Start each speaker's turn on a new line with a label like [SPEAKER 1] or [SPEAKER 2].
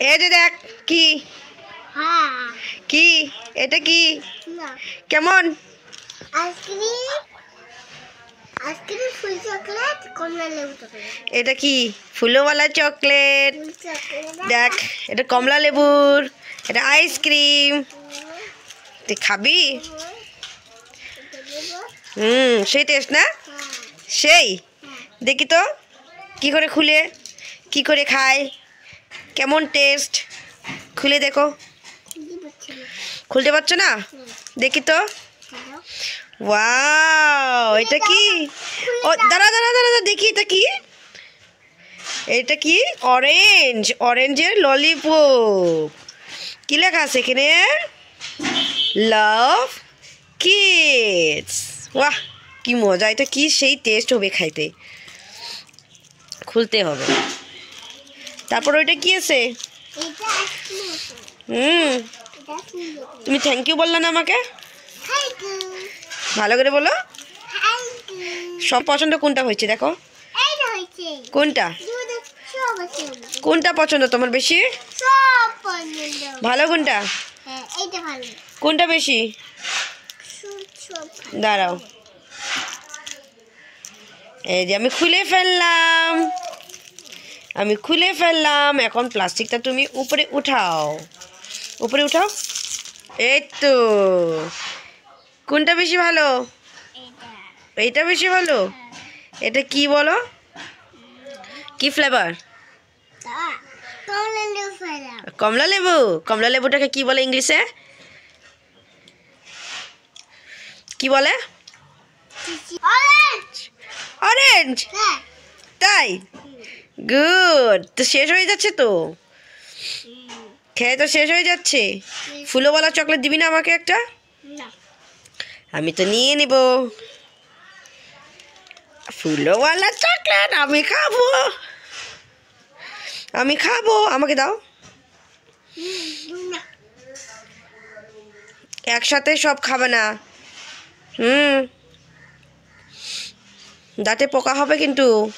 [SPEAKER 1] এই যে দেখ কি কি এটা কি কেমন
[SPEAKER 2] আইসক্রিম ফুল চকলেট কমলা লেবু চকলেট
[SPEAKER 1] এটা কি ফুলওয়ালা চকলেট দেখ এটা কমলা লেবুর এটা আইসক্রিম তুই খাবি সেই টেস্ট না সেই দেখি তো কি করে খুলে কি করে খায় কেমন টেস্ট খুলে দেখো খুলতে পারছো না দেখি তো ওয়াও এটা কি ও দাঁড়া দাঁড়া দাঁড়া দেখি এটা কি অরেঞ্জের ললিপপ কি লেখা আছে এখানে লাভ কিডস বাহ কি মজা এটা কি সেই টেস্ট হবে খাইতে খুলতে হবে তারপর ওইটা কি আছে তুমি থ্যাংক ইউ বললা না আমাকে ভালো করে বলো সব পছন্দ কোনটা হয়েছে দেখো কোনটা কোনটা পছন্দ তোমার বেশি ভালো কোনটা কোনটা বেশি দাঁড়াও এই যে আমি খুলে ফেললাম এখন প্লাস্টিকটা তুমি উপরে উঠাও এই তো কোনটা বেশি ভালো এইটা বেশি ভালো এটা কি বলো কি ফ্লেভার কমলা লেবুটাকে কি বলে ইংলিশে কি বলে অরেঞ্জ তাই গুড তো শেষ হয়ে যাচ্ছে তো খেয়ে তো শেষ হয়ে যাচ্ছে ফুলওয়ালা চকলেট দিবি না আমাকে একটা আমি তো নিয়ে নিব ফুলওয়ালা চকলেট আমি খাবো আমাকে দাও একসাথে সব খাবে না দাঁতে পোকা হবে কিন্তু